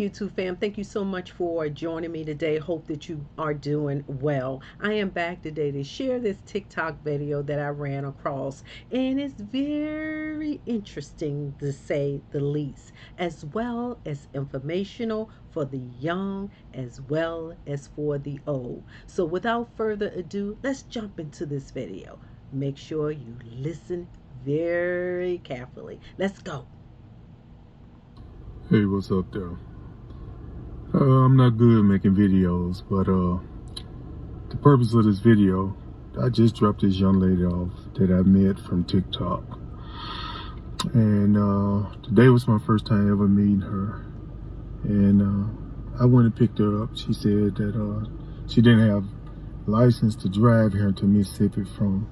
YouTube fam. Thank you so much for joining me today. Hope that you are doing well. I am back today to share this TikTok video that I ran across, and it's very interesting to say the least, as well as informational for the young as well as for the old. So, without further ado, let's jump into this video. Make sure you listen very carefully. Let's go. Hey, what's up there? I'm not good at making videos, but the purpose of this video, I just dropped this young lady off that I met from TikTok. And today was my first time ever meeting her. And I went and picked her up. She said that she didn't have license to drive here to Mississippi from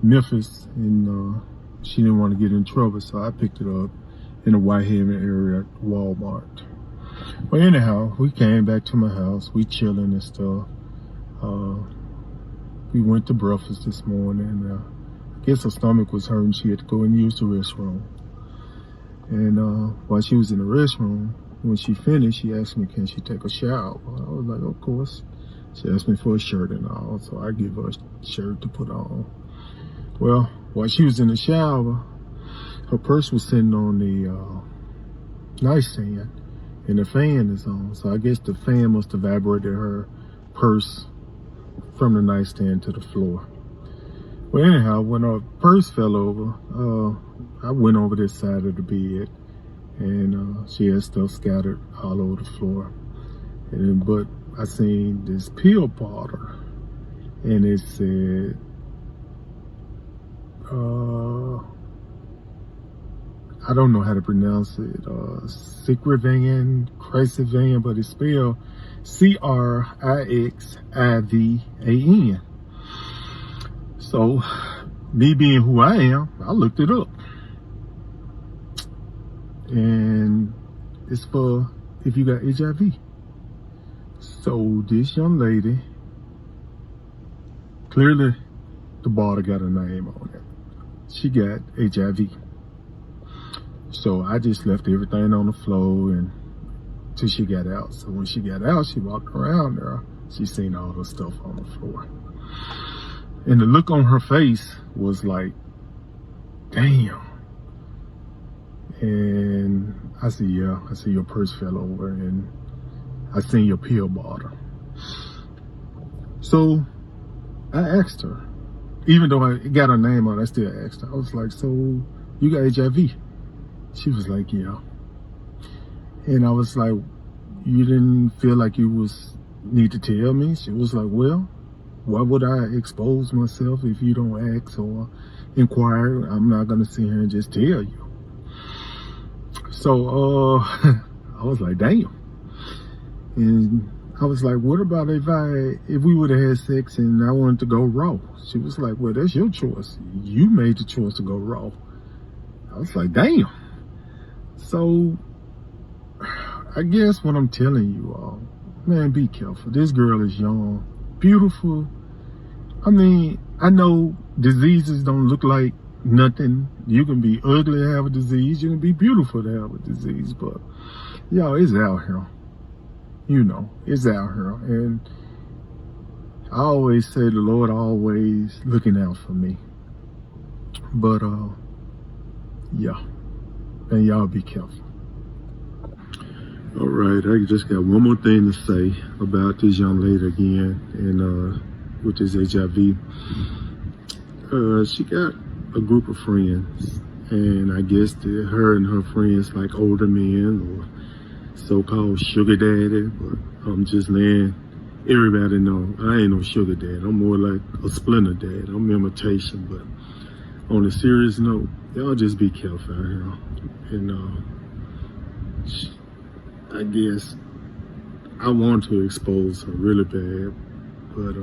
Memphis, and she didn't want to get in trouble, so I picked her up in the Whitehaven area at Walmart. Well, anyhow, we came back to my house. We chilling and stuff. We went to breakfast this morning. I guess her stomach was hurting. She had to go and use the restroom. And while she was in the restroom, when she finished, she asked me, can she take a shower? I was like, of course. She asked me for a shirt and all, so I give her a shirt to put on. Well, while she was in the shower, her purse was sitting on the nightstand, and the fan is on. So I guess the fan must have vibrated her purse from the nightstand to the floor. Well, anyhow, when her purse fell over, I went over this side of the bed, and she had stuff scattered all over the floor. But I seen this pill bottle, and it said, I don't know how to pronounce it, Crixivan, but it's spelled Crixivan. So, me being who I am, I looked it up. And it's for if you got HIV. So, this young lady, clearly the bottle got a name on it. She got HIV. So I just left everything on the floor and till she got out. So when she got out, she walked around there. She seen all the stuff on the floor. And the look on her face was like, damn. And I said, yeah, I see your purse fell over and I seen your pill bottle. So I asked her, even though I got her name on it, I still asked her. I was like, so you got HIV? She was like, yeah. And I was like, you didn't feel like you need to tell me? She was like, well, why would I expose myself if you don't ask or inquire? I'm not going to sit here and just tell you. So I was like, damn. And I was like, what about if we would have had sex and I wanted to go raw? She was like, well, that's your choice. You made the choice to go raw. I was like, damn. So I guess what I'm telling you all, man, be careful. This girl is young, beautiful. I mean, I know diseases don't look like nothing. You can be ugly to have a disease. You can be beautiful to have a disease. But, y'all, it's out here. You know, it's out here. And I always say the Lord always looking out for me. But, yeah. And y'all be careful. All right, I just got one more thing to say about this young lady again, and with this HIV. She got a group of friends, and I guess her and her friends like older men or so-called sugar daddy, but I'm just letting everybody know I ain't no sugar daddy. I'm more like a splinter dad. I'm imitation, but on a serious note, y'all just be careful out here. And I guess I want to expose her really bad, but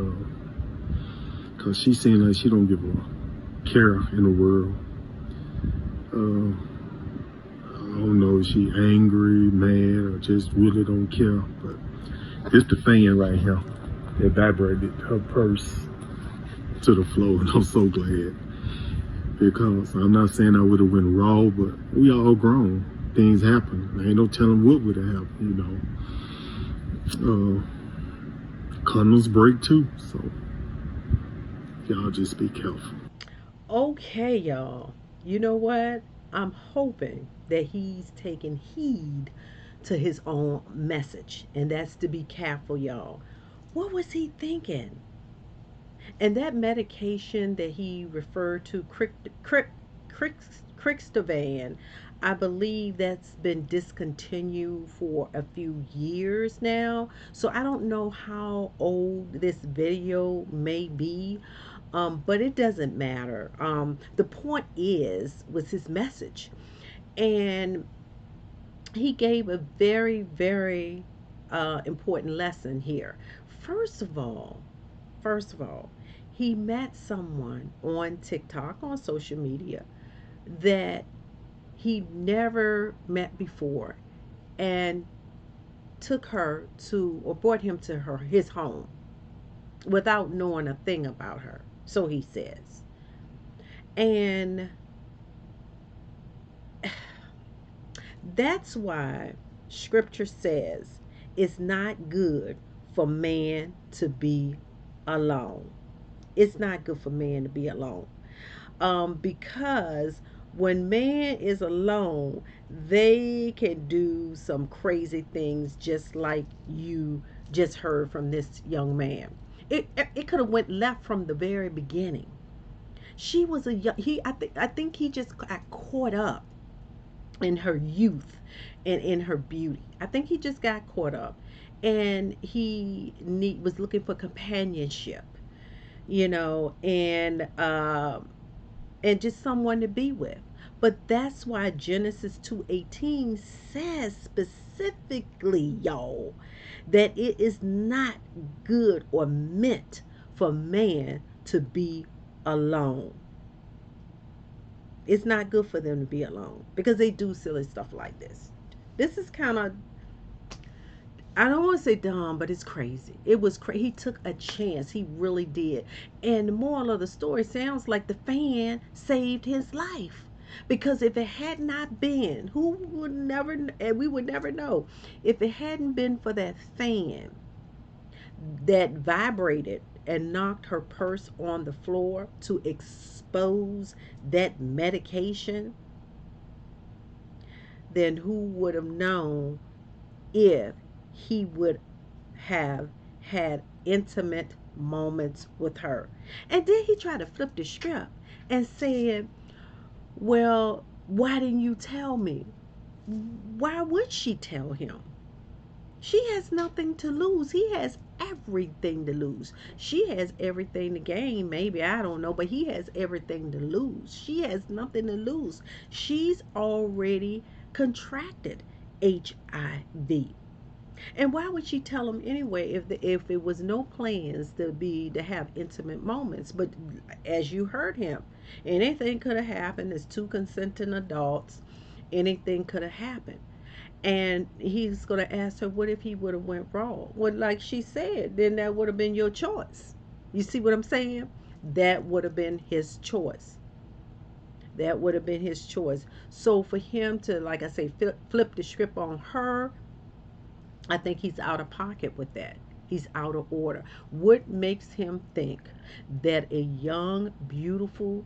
cause she seems like she don't give a care in the world. I don't know if she angry, mad, or just really don't care, but it's the fan right here that vibrated her purse to the floor, and I'm so glad. Because I'm not saying I would have went raw, but we all grown. things happen. There ain't no telling what would have happened. Condoms break too, so y'all just be careful. Okay, y'all. You know what? I'm hoping that he's taking heed to his own message, and that's to be careful, y'all. What was he thinking? And that medication that he referred to, Cristovan, I believe that's been discontinued for a few years now. So I don't know how old this video may be, but it doesn't matter. The point is was his message, and he gave a very, very important lesson here. First of all, first of all, he met someone on TikTok, on social media, that he never met before, and took her to, or brought him to his home without knowing a thing about her, so he says. And that's why scripture says it's not good for man to be alone. It's not good for man to be alone. Because when man is alone, they can do some crazy things, just like you just heard from this young man. It could have went left from the very beginning. She was a young, he I think he just got caught up in her youth and in her beauty. I think he just got caught up, and was looking for companionship, and just someone to be with. But that's why Genesis 2:18 says specifically, y'all, that it is not good or meant for man to be alone. It's not good for them to be alone because they do silly stuff like this. This is kind of, I don't want to say dumb, but it's crazy. It was crazy. He took a chance. He really did. And the moral of the story sounds like the fan saved his life. Because if it had not been, who would never, and we would never know, if it hadn't been for that fan that vibrated and knocked her purse on the floor to expose that medication, then who would have known if he would have had intimate moments with her? And then he tried to flip the script and said, well, why didn't you tell me? Why would she tell him? She has nothing to lose. He has everything to lose. She has everything to gain. Maybe, I don't know, but he has everything to lose. She has nothing to lose. She's already contracted HIV. And why would she tell him anyway if it was no plans to have intimate moments? But as you heard him, anything could have happened. As two consenting adults, anything could have happened. And he's going to ask her, what if he would have went wrong? Well, like she said, then that would have been your choice. You see what I'm saying? That would have been his choice. That would have been his choice. So for him to, like I say, flip the script on her, I think he's out of pocket with that. He's out of order. What makes him think that a young, beautiful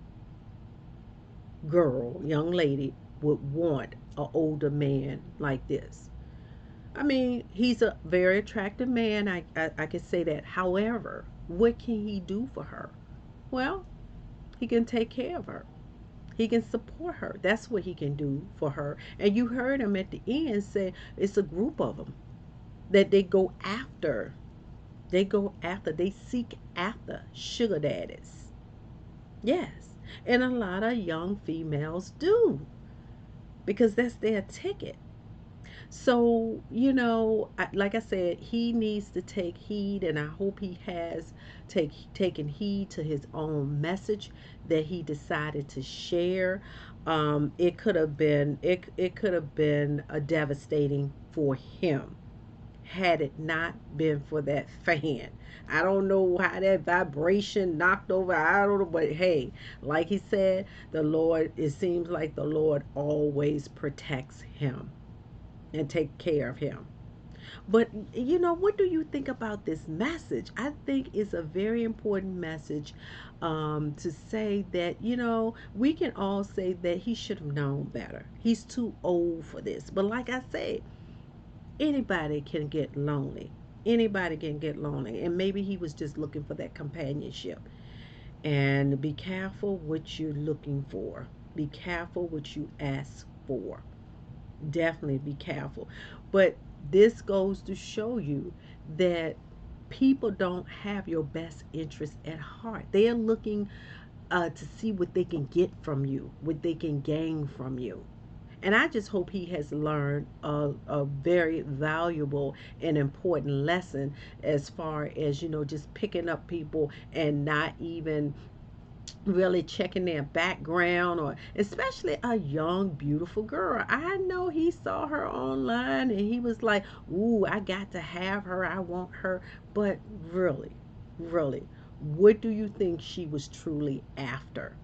girl, young lady, would want an older man like this? I mean, he's a very attractive man. I can say that. However, what can he do for her? Well, he can take care of her. He can support her. That's what he can do for her. And you heard him at the end say it's a group of them that they go after. They seek after sugar daddies. Yes. And a lot of young females do because that's their ticket. So, like I said, he needs to take heed, and I hope he has taken heed to his own message that he decided to share. It could have been a devastating for him had it not been for that fan. I don't know how that vibration knocked over. I don't know, but hey, like he said, the Lord, it seems like the Lord always protects him and take care of him. But what do you think about this message? I think it's a very important message, to say that we can all say that he should have known better. He's too old for this. But like I said, anybody can get lonely. Anybody can get lonely, and maybe he was just looking for that companionship. And be careful what you're looking for. Be careful what you ask for. Definitely be careful. But this goes to show you that people don't have your best interest at heart. They are looking, to see what they can get from you, what they can gain from you. And I just hope he has learned a very valuable and important lesson, as far as, just picking up people and not even really checking their background, or especially a young beautiful girl. I know he saw her online and he was like, ooh, I got to have her, I want her. But really, really, what do you think she was truly after?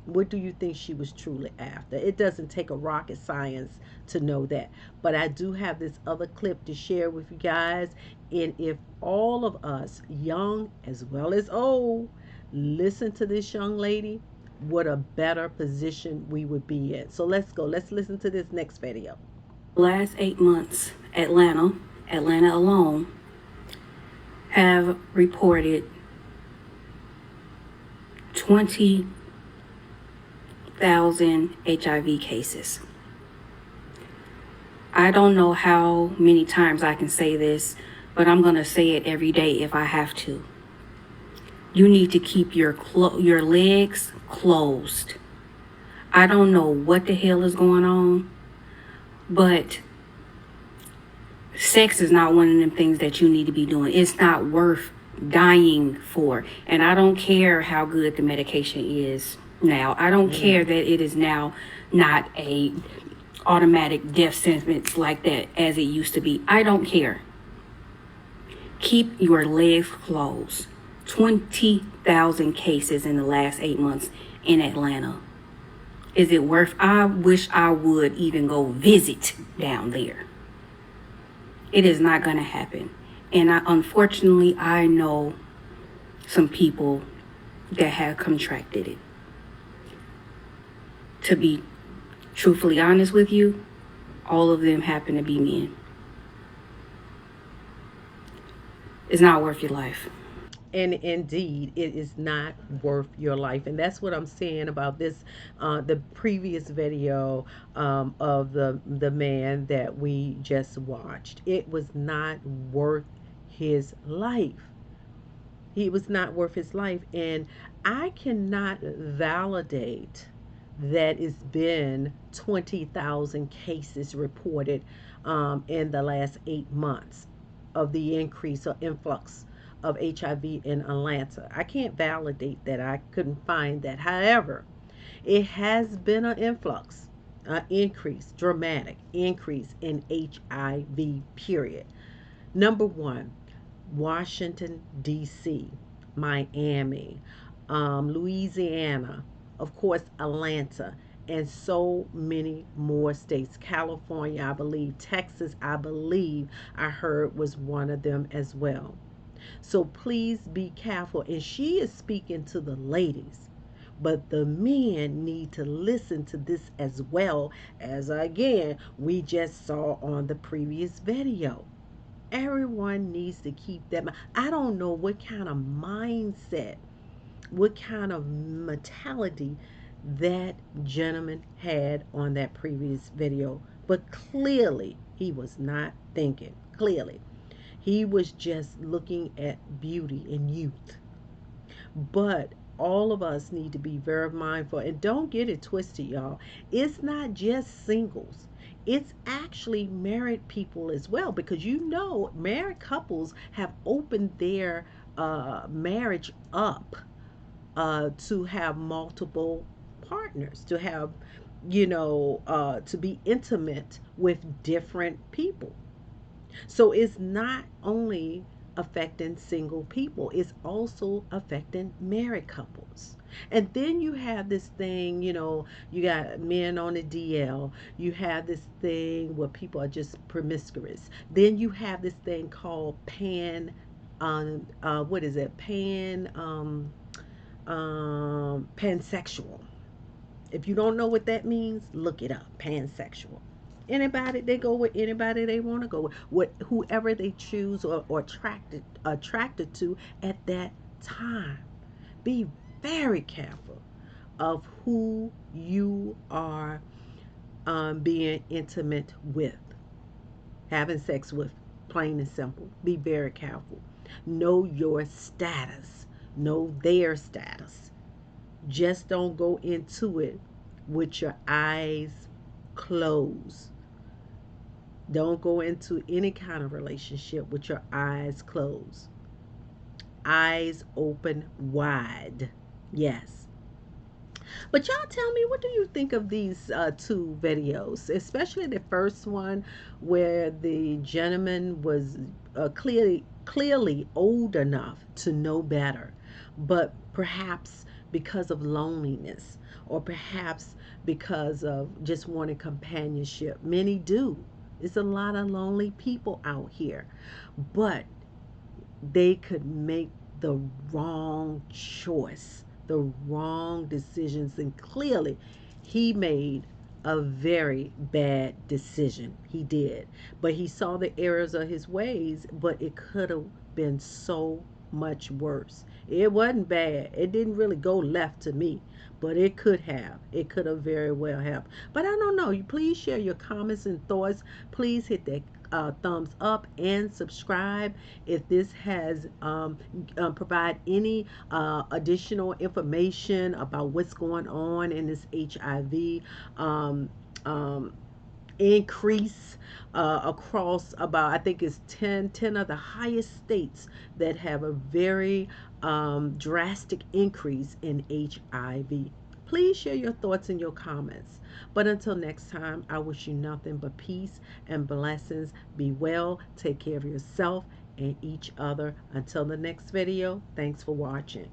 What do you think she was truly after? It doesn't take a rocket science to know that. But I do have this other clip to share with you guys. And if all of us, young as well as old, listen to this young lady, what a better position we would be in. So let's go. Let's listen to this next video. Last 8 months, Atlanta alone, have reported 20,000 HIV cases. I don't know how many times I can say this, but I'm going to say it every day if I have to. You need to keep your legs closed. I don't know what the hell is going on, but sex is not one of them things that you need to be doing. It's not worth dying for. And I don't care how good the medication is now. I don't care that it is now not a automatic death sentence like that as it used to be. I don't care. Keep your legs closed. 20,000 cases in the last 8 months in Atlanta. Is it worth? I wish I would even go visit down there. It is not going to happen. And unfortunately, I know some people that have contracted it. To be truthfully honest with you, all of them happen to be men. It's not worth your life. And indeed, it is not worth your life. And that's what I'm saying about this, the previous video, of the man that we just watched. It was not worth his life. He was not worth his life. And I cannot validate that it's been 20,000 cases reported, in the last 8 months, of the increase or influx of HIV in Atlanta. I can't validate that. I couldn't find that. However, it has been an influx, an increase, dramatic increase in HIV, period. Number one, Washington, D.C., Miami, Louisiana, of course, Atlanta, and so many more states. California, I believe, Texas, I believe, I heard was one of them as well. So please be careful. And she is speaking to the ladies. But the men need to listen to this as well, as again we just saw on the previous video. Everyone needs to keep that. I don't know what kind of mindset, what kind of mentality that gentleman had on that previous video. But clearly, he was not thinking. Clearly, he was just looking at beauty and youth. But all of us need to be very mindful, and don't get it twisted, y'all. It's not just singles, it's actually married people as well, because married couples have opened their marriage up, to have multiple partners, to have, to be intimate with different people. So it's not only affecting single people, it's also affecting married couples. And then you have this thing, you got men on the DL, you have this thing where people are just promiscuous. Then you have this thing called what is it? Pansexual. If you don't know what that means, look it up. Pansexual. Anybody, they go with anybody they want to go with whoever they choose, or attracted to at that time. Be very careful of who you are being intimate with, having sex with, plain and simple. Be very careful. Know your status, know their status. Just don't go into it with your eyes closed. Don't go into any kind of relationship with your eyes closed. Eyes open wide. Yes. But y'all tell me, what do you think of these two videos, especially the first one where the gentleman was clearly old enough to know better, but perhaps because of loneliness, or perhaps because of just wanting companionship. Many do. It's a lot of lonely people out here, but they could make the wrong choice, the wrong decisions, and clearly he made a very bad decision. He did. But he saw the errors of his ways, but it could have been so much worse. It wasn't bad. It didn't really go left to me, but it could have. It could have very well have. But I don't know. You please share your comments and thoughts. Please hit that thumbs up and subscribe if this has provide any additional information about what's going on in this HIV um, um, increase across about, I think it's 10 of the highest states that have a very drastic increase in HIV. Please share your thoughts in your comments. But until next time, I wish you nothing but peace and blessings. Be well, take care of yourself and each other. Until the next video, thanks for watching.